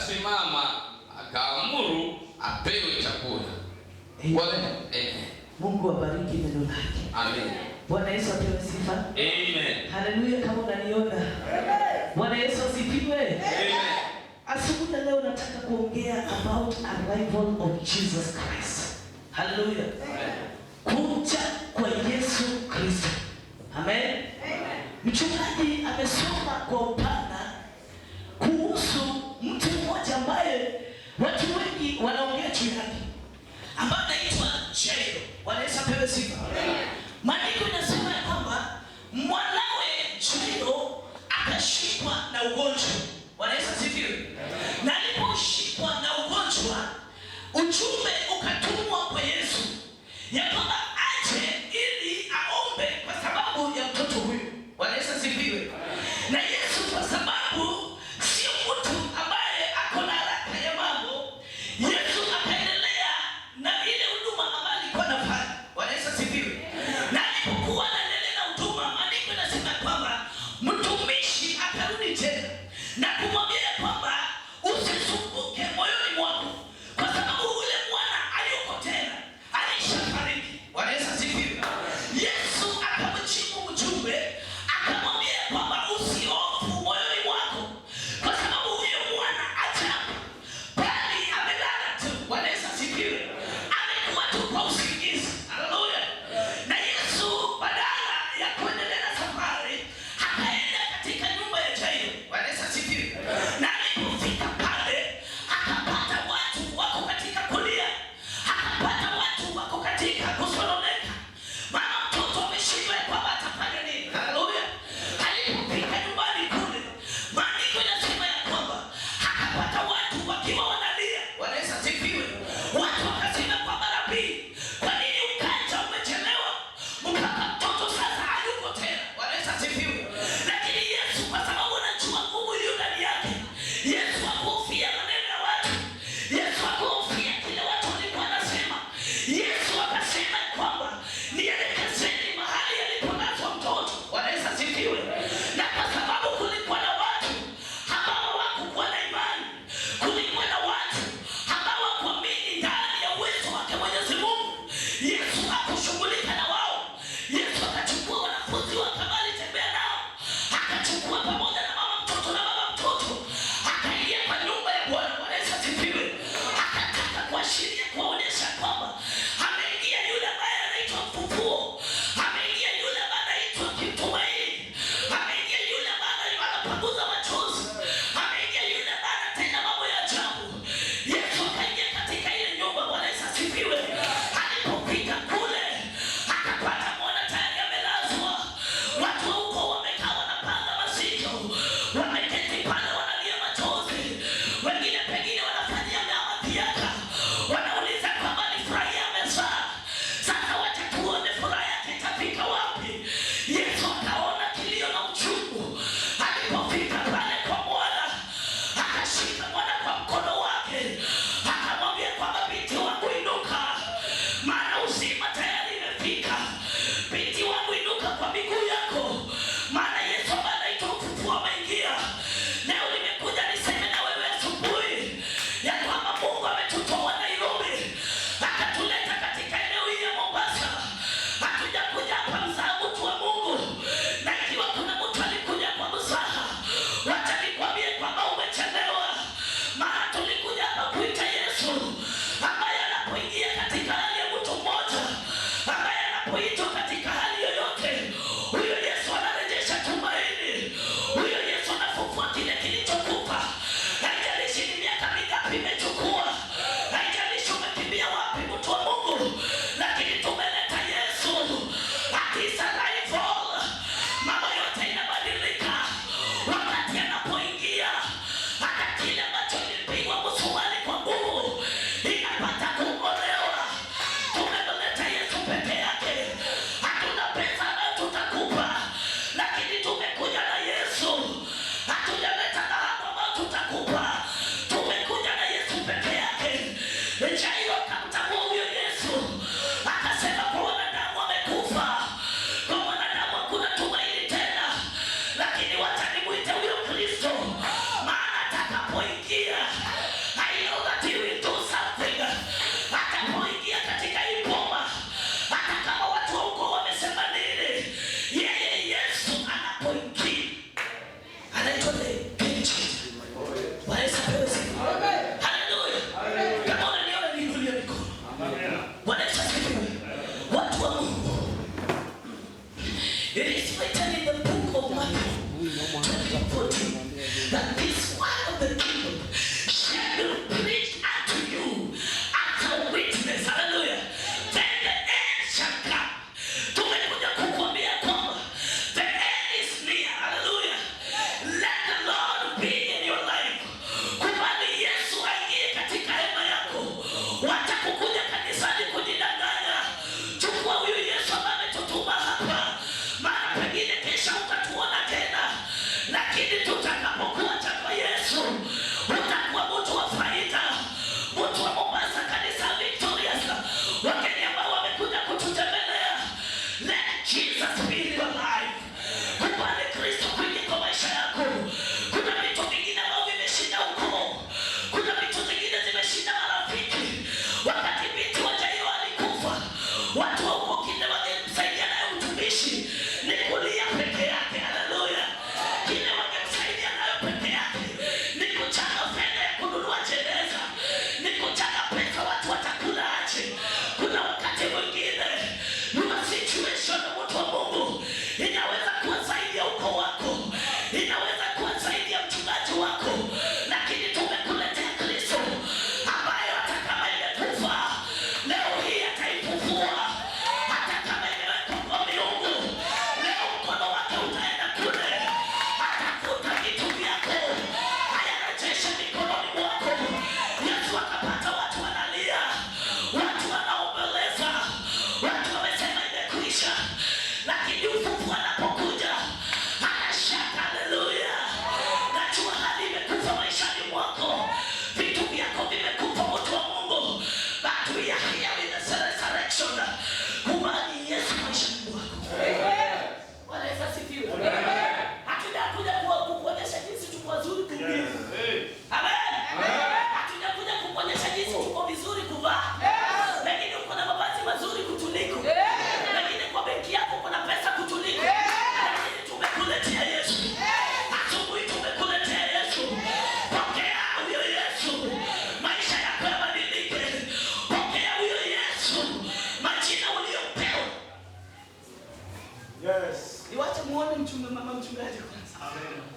akasimama akaamuru apewe chakula. Mungu abariki neno lake. Amen. Bwana Yesu apewe sifa. Amen. Haleluya. Kama unaniona. Amen. Bwana Yesu asifiwe. Amen. Asubuhi leo nataka kuongea about arrival of Jesus Christ. Haleluya. Kuja kwa Yesu Kristo. Amen. Amen. Mchungaji amesoma kwa upana kuhusu mtu mmoja ambaye watu wengi wanaongea juu yake, ambaye anaitwa Jairo. Bwana Yesu apewe sifa. Maandiko yanasema kwamba mwanawe Jairo akashikwa na ugonjwa. Bwana Yesu asifiwe. Na aliposhikwa na ugonjwa, ujumbe ukatumwa kwa Yesu ya kwamba aje ili aombe kwa sababu ya mtoto huyu. Bwana Yesu asifiwe. Na Yesu kwa sababu sio mtu ambaye ako na haraka ya mambo, Yesu akaendelea na ile huduma ambayo alikuwa anafanya. Bwana Yesu asifiwe. Na alipokuwa anaendelea na huduma, maandiko yanasema kwamba mtumishi akarudi tena na kumwambia kwamba usisumbuke moyoni mwako, kwa sababu ule mwana aliyoko tena alishafariki. Bwana Yesu asifiwe. Yesu akamjibu mjumbe akamwambia kwamba usihofu moyoni mwako, kwa sababu huyo mwana ajabu bali amelala tu. Bwana Yesu asifiwe. Amekuwa tu kwa usingizi. Haleluya. Na Yesu badala ya kuendelea na safari akaenda katika nyumba ya Jairo. Bwana Yesu asifiwe.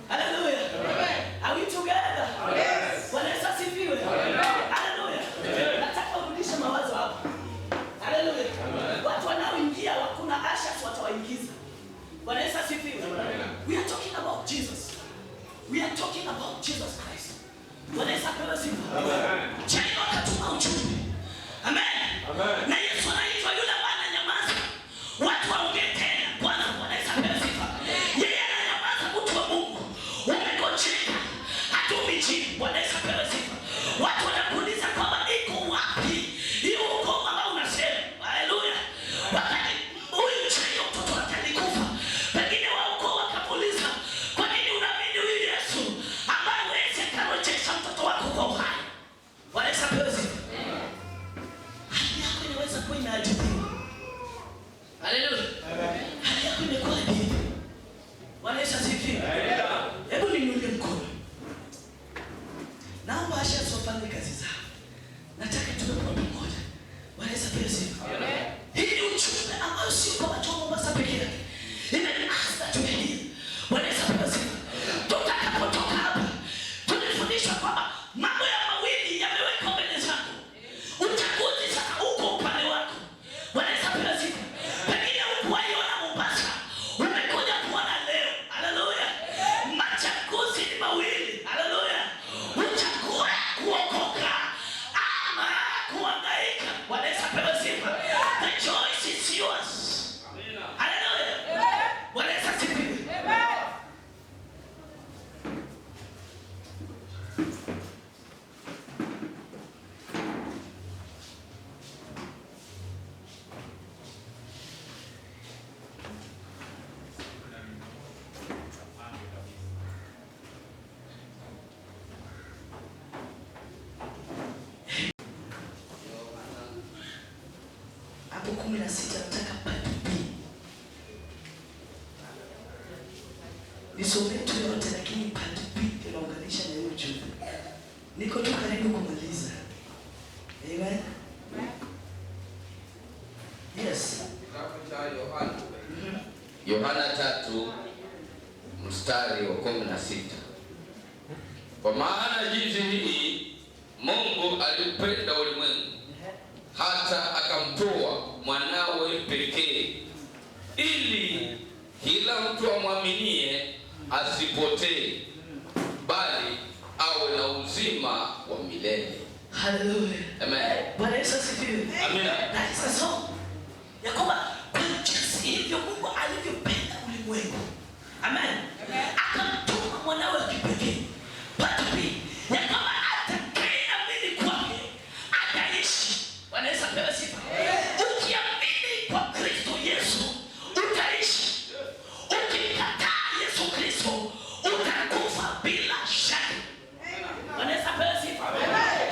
Hallelujah. Are we together? Yes. Bwana Yesu asifiwe. Hallelujah. Nataka urudishe mawazo hapo. Hallelujah. Watu wanaoingia kuna ushers watawaingiza. Bwana Yesu asifiwe. We are talking about Jesus. We are talking about Jesus Christ. Bwana Yesu asifiwe. Amen. Chaino akatuma ujumbe. Amen. Amen. Na Yesu anaitwa yule ambaye ananyamaza. Watu waongee tena. Bwana Yesu asifiwe. Yeye ananyamaza, mtu wa Mungu. Umegojeka. Hatumi jibu. Bwana Yesu asifiwe. Watu wanakuuliza kwamba iko wapi hiyo ukoma ambao unasema. Haleluya. Wakati huyu Chaino mtoto atalikufa. Pengine wao wakamuuliza, kwa nini unaamini huyu Yesu ambaye wewe karojesha mtoto wako kwa uhai? Bwana Yesu asifiwe. Hali yako inaweza kuwa inaadhibiwa. Haleluya. Hali yako imekuwa adhibiwa. Bwana Yesu asifiwe. Hebu ninyulie mkono. Naomba ushers wafanye kazi zao. Nataka tuwe kwa pamoja. Bwana Yesu asifiwe. Hii ujumbe ambao sio kwa watu wa Mombasa pekee yake. Imeanza tumelia. Bwana Yesu asifiwe. Tutakapotoka hapa, tunafundishwa kwamba mambo ya mawili yamewekwa mbele zako. Uchaguzi sasa uko upande wako. Bwana Yesu asifiwe. Pengine hukuiona Mombasa, umekuja kuona leo. Haleluya. Machaguzi ni mawili. Haleluya. Uchague kuokoka ama kuhangaika. Bwana Yesu asifiwe. The choice is yours. Haleluya. Bwana Yesu asifiwe. Hapo 16 nataka part B. Nisome tu yote lakini part B inaunganisha na hiyo ujumbe. Niko tu karibu kumaliza. Amen. Yes. Yohana 3 mstari wa 16. Kwa maana jinsi hii Mungu alipenda ulimwengu hata akamtoa mwanawe pekee, ili kila mtu amwaminie asipotee, bali awe na uzima wa milele. Hallelujah. Amen. Bwana Yesu asifiwe. Amen. That is a song. Ya kwamba kwa jinsi hivyo Mungu alivyopenda ulimwengu. Amen. Akamtuma mwanawe kipekee. Patapi. Ya kwamba atakayeamini kwake ataishi. Bwana Yesu asifiwe. Ukiamini kwa Kristo Yesu utaishi. Ukikataa Yesu Kristo utakufa bila shaka. Bwana Yesu asifiwe.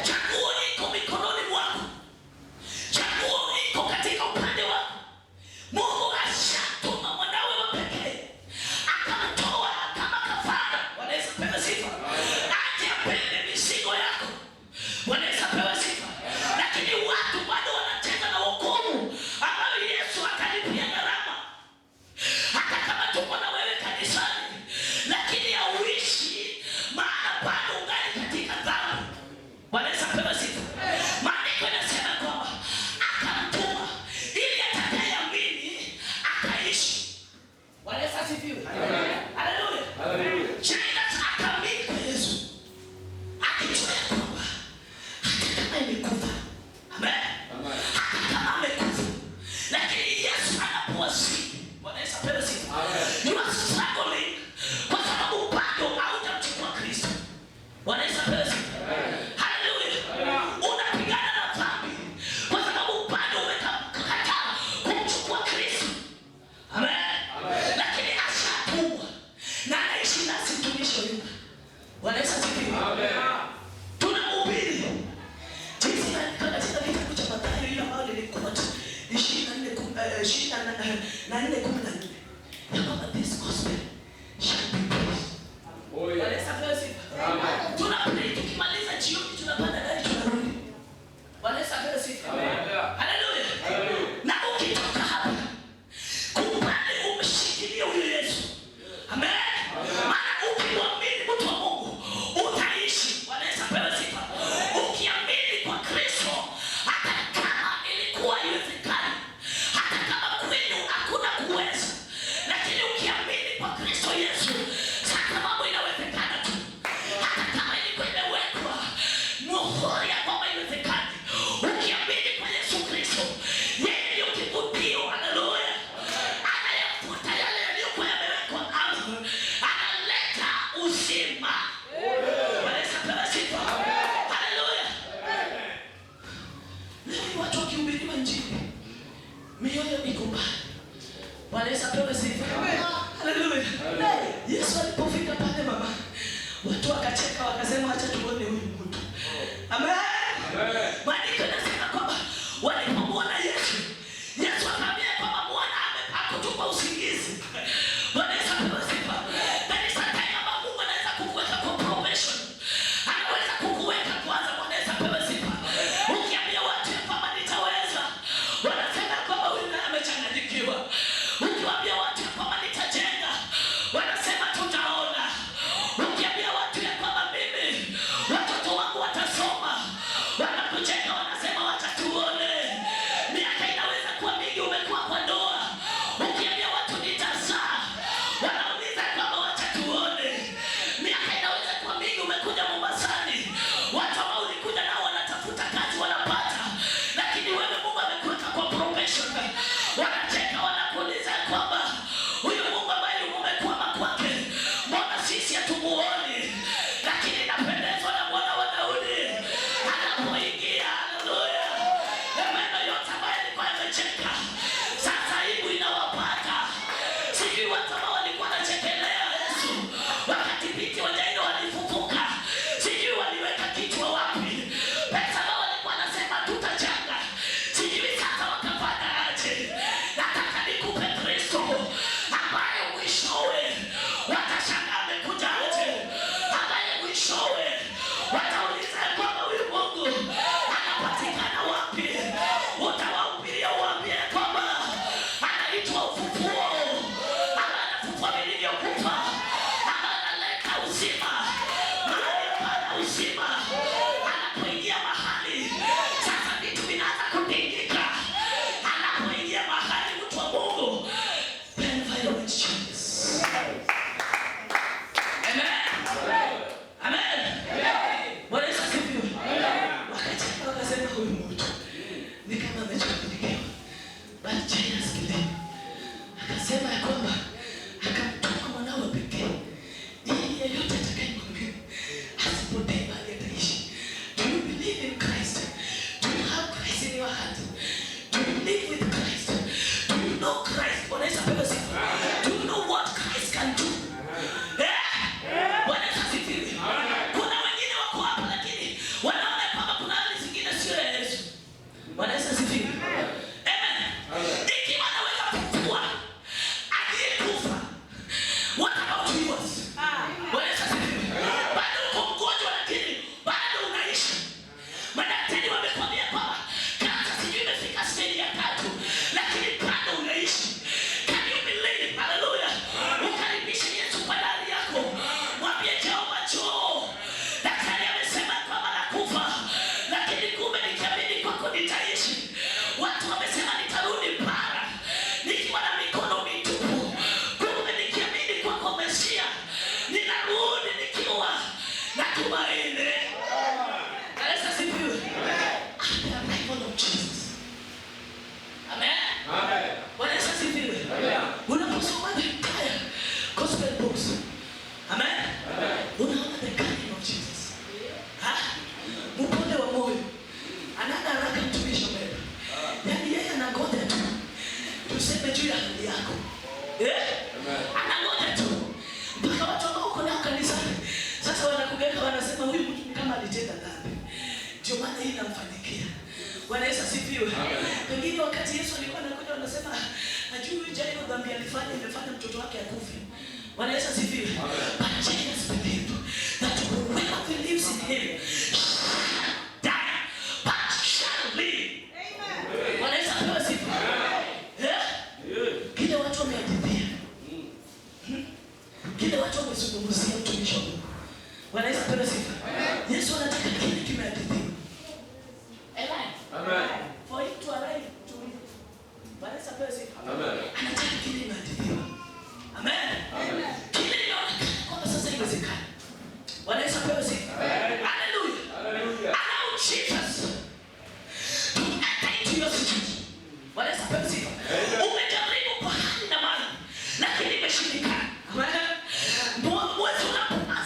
Chaguo liko mikononi mwako. Chaguo liko katika upande wako. Mungu ashatuma mwanawe wa pekee. Akamtoa kama kafara. Bwana Yesu asifiwe. Aje apende mizigo yako. Bwana Yesu asifiwe. Lakini watu bado wanacheza na wokovu ambao Yesu akalipia gharama. Hata kama tuko na wewe kanisani, lakini hauishi, maana bado ungali katika dhambi. Bwana Yesu asifiwe. Maandiko yanasema kwamba akamtuma ili atakayeamini akaishi. Bwana Yesu asifiwe. Haleluya. Haleluya. Jairus akaamini kwa Yesu. Akijua kwamba hata kama imekufa. Amen. Hata kama amekufa, lakini Yesu anapowasili. Bwana Yesu asifiwe. You are struggling kwa sababu bado haujamchukua Kristo. Bwana Yesu asifiwe. Haleluya. Unapigana na dhambi kwa sababu bado umekataa kumchukua Kristo. Amen. Lakini ashatumwa na anaishi nasi mtumishi wa Mungu. Bwana Yesu asifiwe. Tunahubiri jinsi katika kitabu cha Mathayo ile ambayo nilikuwa 24:14 ya kwamba this gospel shall be preached. Bwana Yesu asifiwe. Tunapenda tukimaliza jioni tunapanda gari tunarudi. Bwana Yesu asifiwe. Haleluya. Na ukitoka hapa kubali umeshikilia huyo Yesu. Amen. uzima. Bwana Yesu apewe sifa. Haleluya. Leo watu wakihubiriwa injili, mioyo iko mbali. Bwana Yesu apewe sifa. Haleluya. Yesu alipofika pale mama, watu wakacheka wakasema acha tuone huyu mtu. Amen. Maandiko yanasema kwamba walipomwona Yesu, Yesu akamwambia kwamba Bwana amekutupa usingizi. Bwana Yesu apewe sifa. Bali sasa kama Mungu anaweza kukuweka kwa probation, anaweza kukuweka kwanza. Bwana Yesu apewe sifa. Ukiambia watu kwamba nitaweza, wanasema kwamba huyu naye amechanganyikiwa. Ukiwaambia watu kwamba nitajenga, wanasema tutaona. Ukiambia watu kwamba mimi watoto wangu watasoma, wanakucheka wanasema wacha tuone. Miaka inaweza kuwa mingi umekuwa kwa ndoa. Ukiambia watu nitazaa, wanauliza kwamba wacha tuone. Miaka inaweza kuwa mingi umekuja Mombasani. Watu ambao ulikuja nao wanatafuta kazi wanapata. Lakini wewe Mungu amekuweka kwa probation. Wanacheka wanakuuliza kwamba huyu Mungu ambaye umekwama kwake, mbona sisi hatumuoni? Lakini napendezwa na Bwana wa Daudi anapoingia. Haleluya. Mema yote ambayo alikuwa amecheka, sasa aibu inawapata. Sisi watu ambao walikuwa wanachekelea Yesu wakati binti wa Jairo walifufuka, sijui waliweka kichwa wapi. Pesa ambao walikuwa wanasema tutachanga, sijui sasa wakafanya aje. Nataka nikupe Kristo ambaye mwishowe watashangaa amekuja aje, ambaye mwishowe watauliza kwamba huyu Mungu anapatikana wapi. Utawahubiria uambie kwamba anaitwa ufufuo, anafufua vilivyokufa, analeta uzima mahali pana uzima. Anapoingia mahali sasa vitu vinaanza kutingika. Anapoingia mahali mtu wa Mungu, environment changes. Amen. Amen. Bwana Yesu asifiwe. Wakati wakasema huyu mtu ni kama amechanganyikiwa. Bali Jairus kilema akasema ya kwamba akamtuma mwanawe pekee ili yeyote atakayemwamini asipotee bali ataishi. Do you believe in Christ? Do you have Christ in your heart? Do you live with Christ? Do you know Christ? Bwana Yesu apewe sifa. Do you know what Christ can do? Bwana Yesu asifiwe. Kuna wengine wako hapa lakini wanaona kwamba kuna hali zingine sio ya Yesu. Bwana Yesu asifiwe. Amen. Ikiwa anaweza kufufua aliyekufa, what about yours? Bwana Yesu asifiwe. Bado uko mgonjwa lakini bado unaishi. Madaktari wamekwambia kwamba kansa sijui imefika stage ya 3 lakini bado unaishi. Can you believe? Hallelujah. Ukaribishe Yesu kwa ndani yako. Mwambie Jehova njoo. Daktari amesema kwamba nakufa, lakini kumbe nikiamini kwako nitaishi. Watu wamesema nitarudi bara nikiwa na mikono mitupu, kumbe nikiamini kwako Mesia ninarudi nikiwa na tumaini. Yesu asifiwe. The arrival of Jesus. Amen. Bwana Yesu asifiwe. Unaposoma the entire gospel books, amen, unaona the coming of Jesus. Mpole wa moyo, anaenda haraka mtumishi wa Mungu. Yaani yeye anangoja tu tuseme juu ya hali yako. Anangoja tu mpaka watu ambao uko nao kanisani sasa wanakugeuka wanasema huyu mtu kama alitenda dhambi, ndio maana hii inamfanyikia. Bwana Yesu asifiwe. Pengine wakati Yesu alikuwa anakuja wanasema najua huyu Jairo dhambi alifanya imefanya mtoto wake akufe. Bwana Yesu asifiwe. But Jesus believed that whoever believes in him shall die but shall live. Amen. Bwana Yesu asifiwe. Kile watu wamehadithia, kile watu wamezungumzia mtumishi wa Mungu. Bwana Yesu asifiwe. Yesu anataka kile kimehadithiwa. Amen. For him to arrive to me. Bwana Yesu asifiwe. Amen. Anataka kile kimehadithiwa. Amen. Amen. Kile inaonekana kwamba sasa inawezekana. Bwana Yesu asifiwe. Hallelujah. Hallelujah. Allow Jesus to enter into your situation. Bwana Yesu asifiwe. Umejaribu kwa hali na mali lakini imeshindikana. Amen. Mwezi unapoanza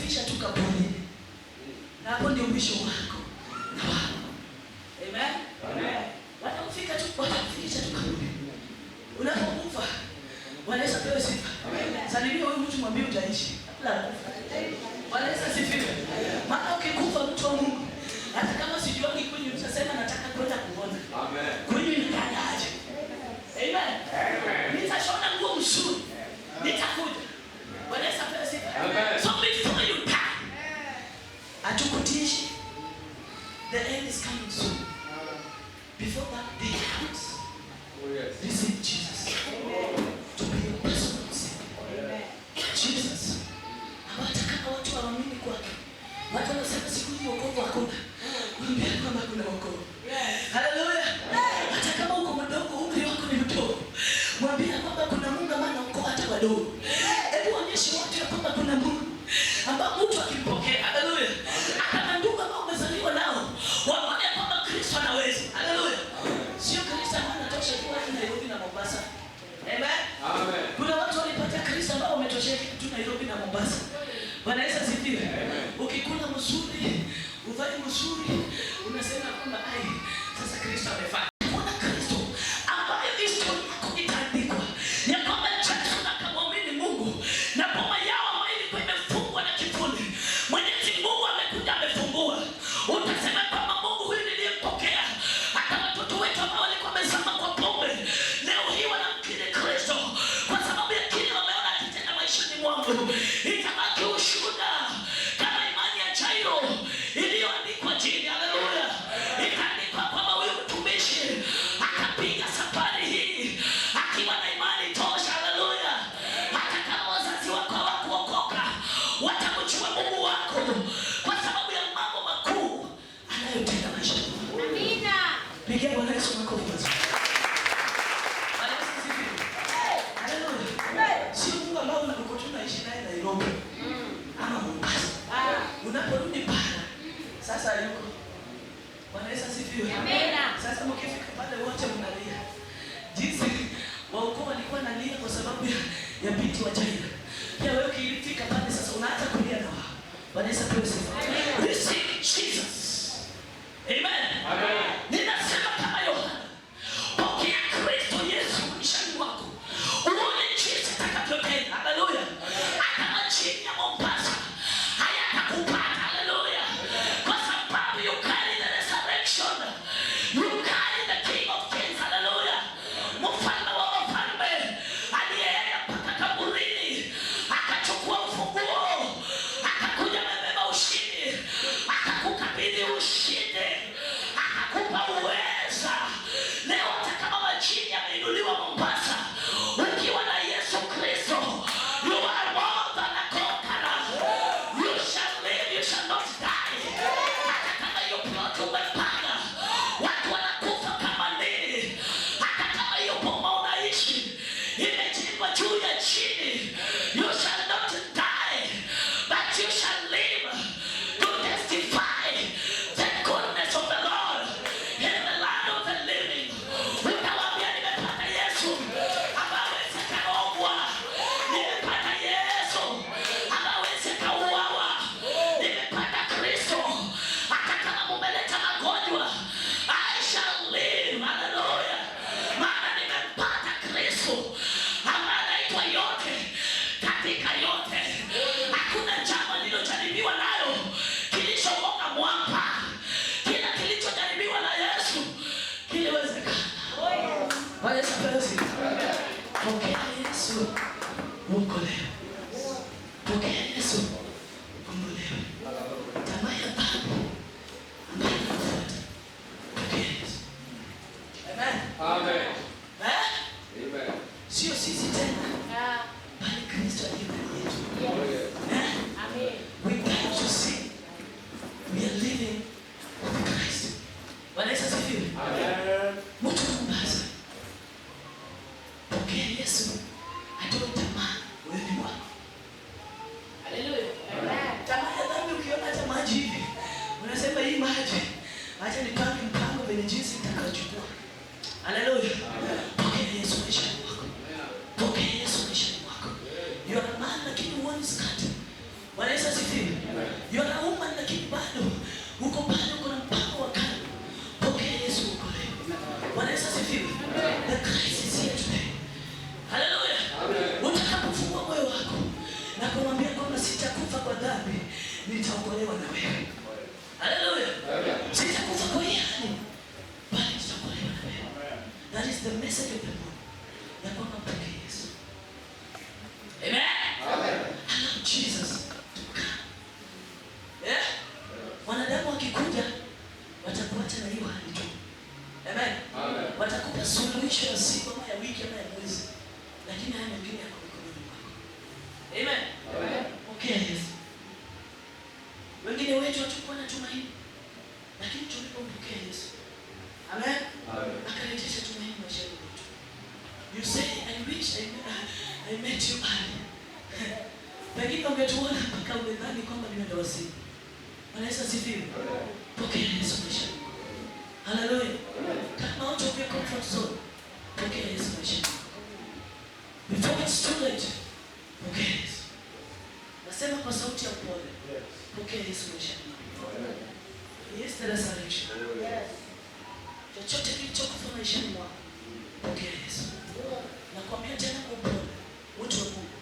watakusafisha tu kaburi. Na hapo ndio mwisho wako. Amen. Amen. Watakufikisha tu kaburi. Unapokufa wanaweza pewa sifa. Salimia wewe mtu mwambie utaishi. Wanaweza sifiwe. Maana ukikufa mtu wa Mungu, hata kama sijuangi kwenye utasema nataka kwenda kuona. Amen. Kwenye nikaje. Amen. Amen. Nitashona nguo mzuri. Nitakuja. Wanaweza pewa sifa. Amen. So before you die, atukutishi. The end is coming soon. Before that day comes, receive Jesus to be your personal Savior. Jesus. Hawataka watu waamini kwake. Watu wanasema siku hiyo wokovu hakuna. Mwambie kwamba kuna wokovu. Hallelujah. Hata kama uko mdogo, umri wako ni mdogo, mwambie kwamba kuna Mungu ambaye anaokoa hata wadogo. Hebu onyeshe watu kwamba kuna Mungu ambaye mtu akimpokea. Hallelujah. Hata ndugu ambao umezaliwa nao, waone kwamba Kristo anaweza. Hallelujah. Sio Kristo anatosha tu watu Nairobi na Mombasa. Amen. Amen. Kuna watu walipata Kristo ambao wametosheka tu Nairobi na Mombasa. Bwana Yesu asifiwe. Ukikula mzuri, uvae mzuri, unasema kwamba ai, sasa Kristo amefanya. Kuna Kristo ambaye historia yako itaandikwa. Ya kwamba Yesu akamwamini Mungu na boma yao ambayo ilikuwa imefungwa na kivuli, Mwenyezi Mungu amekuja amefungua. Utasema kwamba Mungu huyu niliyempokea, hata watoto wetu ambao walikuwa wamezama kwa pombe, leo hii wanamkiri Kristo kwa sababu ya kile wameona akitenda maishani mwangu. Itabaki ushuhuda kama imani ya Jairo iliyoandikwa chini. Haleluya. Ikaandikwa kwamba huyu mtumishi akapiga safari hii akiwa na imani tosha. Haleluya. Hata kama wazazi wako hawakuokoka, watamjua Mungu wako kwa sababu ya mambo makuu anayotenda maishani mwako. Amina. Pigia Bwana Yesu makofi mazuri. Bwana Yesu asifiwe. Haleluya. Si Mungu ambao unaishi naye Nairobi ama Mombasa. Unaporudi pale sasa yuko. Bwana Yesu asifiwe. Amina. Sasa mkifika pale wote mnalia. Jinsi waokoa walikuwa nalia kwa sababu ya binti wa Jairo. Pia wewe ukifika pale sasa unaanza kulia na wao. Bwana Yesu asifiwe. Receive Jesus. Amen. Amen. Ninasema kama Yohana, pokea Kristo Yesu maishani mwako. Uone jinsi atakavyotenda. Haleluya. Hata chini ya Mombasa hayatakupata. Haleluya. Kwa sababu you carry the resurrection. You carry the King of Kings. Haleluya. Mfalme wa wafalme aliyeenda mpaka kaburini akachukua ufunguo, akakuja amebeba ushindi, akakukabidhi nitaokolewa na wewe. Haleluya. Sitakufa kwa hiari, bali nitaokolewa na wewe. That is the message of the Lord. Ya kwamba mpokee Yesu. Amen. Allow Jesus to come. Yeah? Wanadamu wakikuja watakuacha na hiyo hali tu. Amen. Watakupa suluhisho ya siku ama ya wiki ama ya mwezi. Lakini haya mengine yako mikononi mwako. Amen. Okay, Yesu. Wengine wetu hatukuwa na tumaini. Lakini tulipompokea Yesu. Amen. Akarejesha tumaini maishani mwetu. You say, I wish I met you earlier. Pengine ungetuona mpaka umedhani kwamba ni wenda wasimu. Wanaweza sifiwe. Pokea Yesu maishani. Hallelujah. Come out of your comfort zone. Pokea Yesu maishani. Before it's too late. Pokea Yesu. Nasema kwa sauti ya upole. Pokea Yesu maishani. Yes, the resurrection. Chochote kilichokufa maishani mwako. Pokea Yesu. Nakwambia tena kwa upole. Mtu wa Mungu.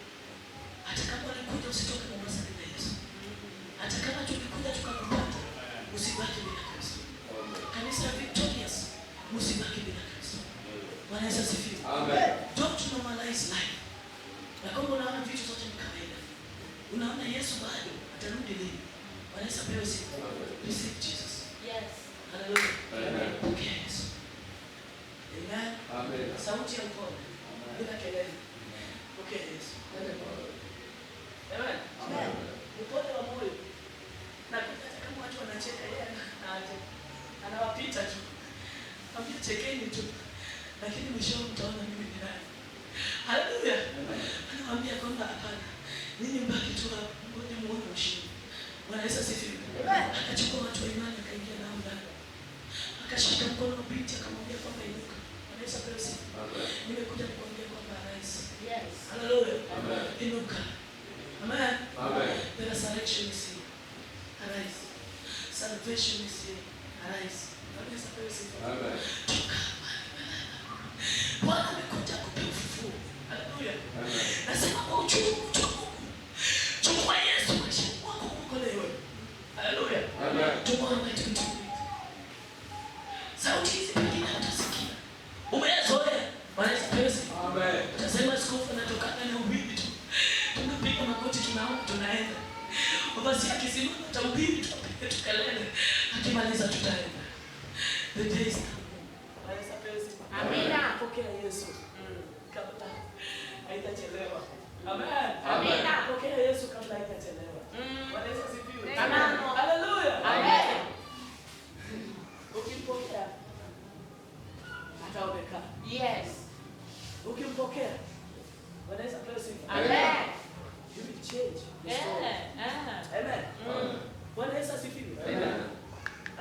Hata kama alikuja usitoke Mombasa bila Yesu. Hata kama tulikuja tukakupata, usibaki bila Kristo. Kanisa victorious, usibaki bila Kristo. Bwana Yesu asifiwe. Amen. Don't normalize life. Na kama unaona vitu zote ni kawaida, unaona Yesu bado atarudi lini? Bwana Yesu apewe sifa. Receive Jesus. Yes. Hallelujah. Amen. Okay, Yesu. Amen. Amen. Sauti ya upole. Bila kelele. Okay, Yesu. Amen. Amen. Upole wa moyo. Na hata kama watu wanacheka yeye anawapita tu. Ambia chekeni tu. Lakini mwisho mtaona mimi ni nani. Haleluya. Anawaambia kwamba hapana. Ninyi mbaki tu ngoja muone ushindi. Bwana Yesu asifiwe. Akachukua watu wa imani akaingia nao ndani. Akashika mkono wa binti akamwambia kwamba inuka. Bwana Yesu asifiwe. Nimekuja kukuambia kwamba rais. Yes. Haleluya. Amen. Inuka. Amen. Amen. The resurrection is here. Arise. Salvation is here. Arise. Amen. Bwana amekuja kupe ufufuo. Haleluya. Nasema kwa uchungu. Chukua Yesu maisha wako kuokolewa. Haleluya. Amen. Tomorrow night we do it. Sauti hizi pengine utasikia. Umezoea. Bwana Yesu. Amen. Utasema skofu anatokana na ubiri tu. Tunapiga magoti tunaomba tunaenda. Basi akisimama tutahubiri tutapiga tukalele. Akimaliza tutaenda. The day is coming. Amina. Pokea Yesu. Kabla haitachelewa. Amen. Amina. Pokea Yesu kabla haitachelewa. Bwana Yesu asifiwe. Amen. Hallelujah. Amen. Ukimpokea ataonekana. Yes. Ukimpokea Bwana Yesu asifiwe. Amen. You will change. Amen. Bwana Yesu asifiwe. Amen.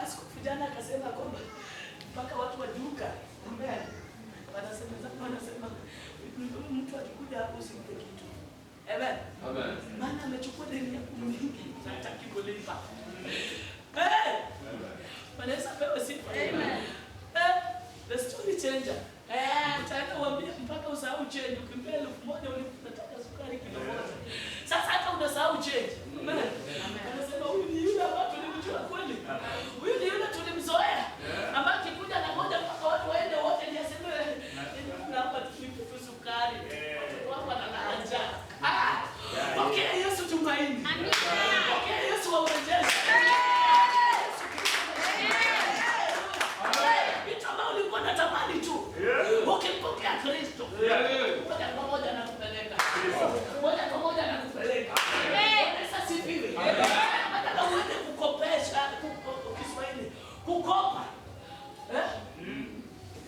Askofu vijana akasema kwamba mpaka watu wajuka. Amen. Wanasema mtu akikuja hapo usimpe kitu. Amen. Amen. Maana amechukua deni yako mingi, hataki kulipa. Hey! Bwana Yesu apewe sifa. Amen. The story changer. Utaenda uambie mpaka usahau change. Ukimpea 1000 unataka sukari kilo moja. Sasa hata unasahau change. Amen. Anasema huyu ni yule ambaye tulimjua kweli. Huyu ni yule tulimzoea. Ambaye akikuja na moja mpaka watu waende wote ni aseme naomba tulipe sukari. Watu wanalaanja. Pokea Yesu tumaini. Amina. Pokea Yesu wa urejesho. Vitu ambavyo ulikuwa unatamani tu. Ukimpokea Kristo. Moja kwa moja anakupeleka. Moja kwa moja anakupeleka. Sasa sipiwe. Badala uende kukopesha Kiswahili. Kukopa.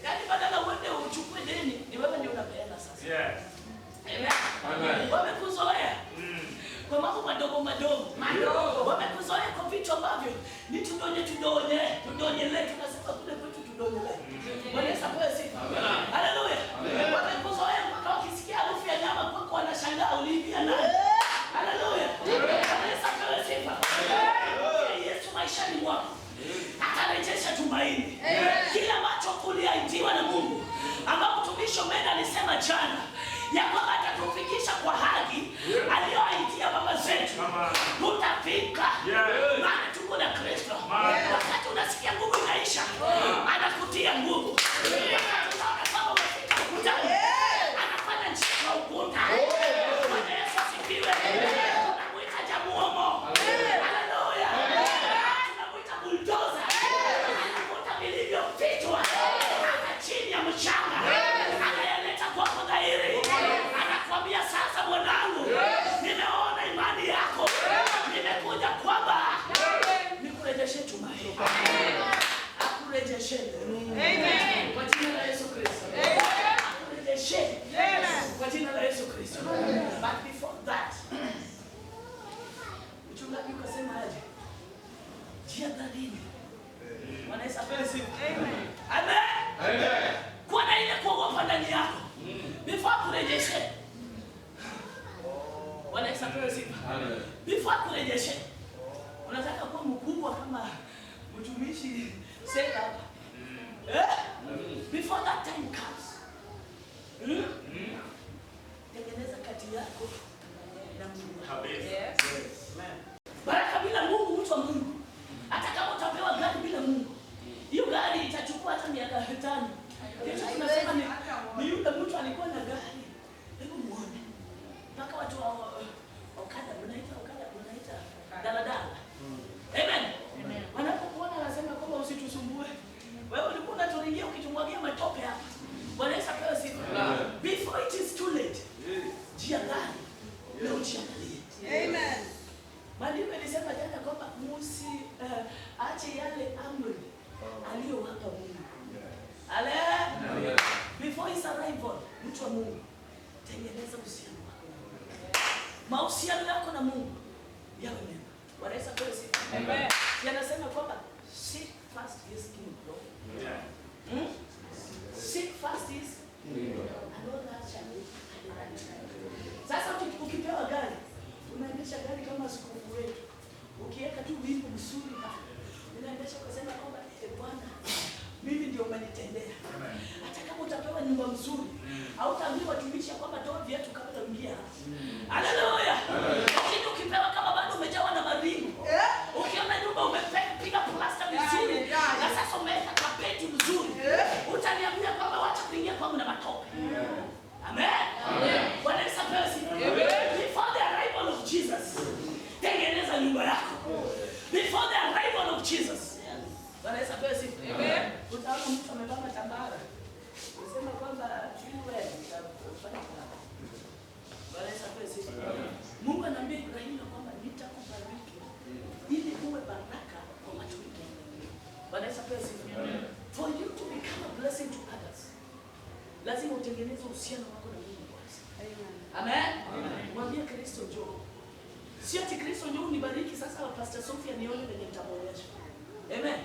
Yaani badala uende uchukue deni, ni wewe ndio unapeana sasa. Yes. Amen. Wamekuzoea. Kwa mambo madogo. Wamekuzoea kwa vitu ambavyo ni tudonye tunasema kule kwetu tudonye. Bwana Yesu apewe sifa. Haleluya. Wamekuzoea mpaka wakisikia harufu ya nyama kwako wanashangaa ulivia nani. Haleluya. Bwana Yesu apewe sifa. Yesu maishani mwako atarejesha tumaini. Kila ambacho kuliahidiwa na Mungu, ambapo mtumishi Omega alisema jana ya kwamba atatufikisha kwa haki aliyoahidia baba zetu. Tutafika. Jihadharini. Bwana Yesu asifiwe. Amen. Amen. Kwa na ile kuogopa ndani yako. Before kurejeshe. Bwana Yesu asifiwe. Amen. Before kurejeshe. Unataka kuwa mkubwa kama mtumishi sasa hapa. Before that time comes. Tengeneza kati yako na Mungu. Yes. Baraka bila Mungu, mtu wa Mungu. Hata kama utapewa gari bila Mungu, hiyo gari itachukua hata miaka 5. Kesho tunasema ni yule mtu alikuwa na gari. Hebu muone. Mpaka watu wa Okada, unaita daladala. Amen. Wanapokuona wanasema kwamba usitusumbue. Wewe ulikuwa unaturingia ukitumwagia matope hapa. Bwana Yesu asifiwe. Before it is too late. Jihadhari. Leo jiangalie. Amen. Maandiko yanasema jana kwamba ache yale amri aliyowapa Mungu. Haleluya. Before his arrival, mtu wa Mungu, tengeneza uhusiano wako na Mungu. Mahusiano yako na Mungu yawe mema. Bwana Yesu asifiwe. Amen. Yanasema kwamba seek first his kingdom. Yeah. Seek first his kingdom. And all that shall be added. Sasa ukipewa gari, unaendesha gari kama askofu wetu. Ukiweka tu wimbo mzuri hapa, unaendesha ukasema kwamba Bwana, mimi ndio umenitendea. Hata kama utapewa nyumba mzuri, hautaambiwa tumisha kwamba toa viatu kabla uingie hapa. Haleluya. Lakini ukipewa kama bado umejawa na maringo, ukiona nyumba umepiga plasta vizuri, na sasa umeweka kapeti mzuri, utaniambia kwamba wacha kuingia kwangu na matope. Amen. Bwana Yesu asifiwe. Before the arrival of Jesus, tengeneza nyumba yako. Before the arrival of Jesus. Bwana Yesu asifiwe. Amen. Utaona mtu amevaa matambara. Unasema kwamba wewe utafanya kazi. Bwana Yesu asifiwe. Mungu anaambia Ibrahim kwamba nitakubariki ili uwe baraka kwa watu wengine. Bwana Yesu asifiwe. For you to become a blessing to others, lazima utengeneze uhusiano wako na Mungu kwanza. Amen. Mwambie Kristo njoo. Si ati Kristo njoo unibariki sasa Pastor Sophia nione venye nitamuonyesha. Amen.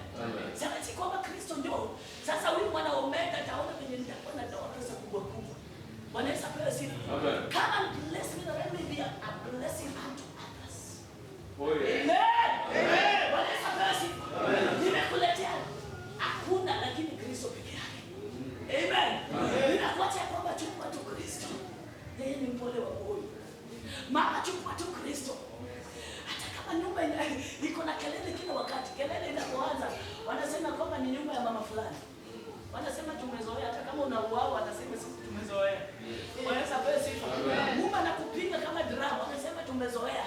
Sasa si kwamba Kristo njoo sasa huyu mwana omega taona venye nitakuwa na dawa pesa kubwa kubwa. Bwana Yesu asifiwe. Come and bless me that I may be a blessing unto others. Oh yeah. Amen. Amen. Bwana Yesu asifiwe. Nimekuletea hakuna lakini Kristo pekee yake. Amen. Ninakuacha kwamba chukua tu Kristo. Yeye ni mpole wa moyo. Mama chukua tu Kristo. Hata kama nyumba iko na kelele kila wakati, kelele inapoanza, wanasema kwamba ni nyumba ya mama fulani. Wanasema tumezoea, hata kama unauao wanasema sisi tumezoea. Wanaweza pesa sifa. Mungu anakupiga kama drama, wanasema tumezoea.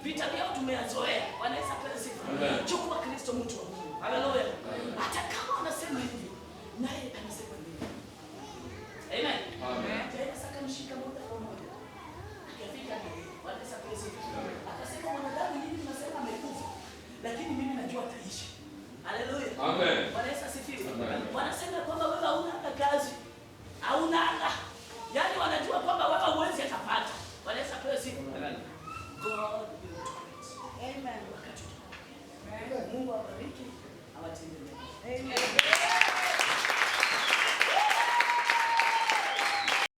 Vita vyao tumeyazoea. Wanaweza pesa sifa. Chukua Kristo mtu wa Mungu. Haleluya. Hata kama wanasema hivi, naye anasema nini? Amen. Amen. Sasa kamshika moja kwa moja. Akafika wanaweza pesa sifa. Akasema mwanadamu hivi tunasema amekufa, lakini mimi najua ataishi. Haleluya. Amen. Bwana Yesu asifiwe. Wanasema kwamba wewe hauna kazi. Hauna anga. Yaani wanajua kwamba wewe huwezi atapata. Bwana Yesu asifiwe. Amen. God will do it. Amen. Wakati Mungu awabariki, awatendee. Amen.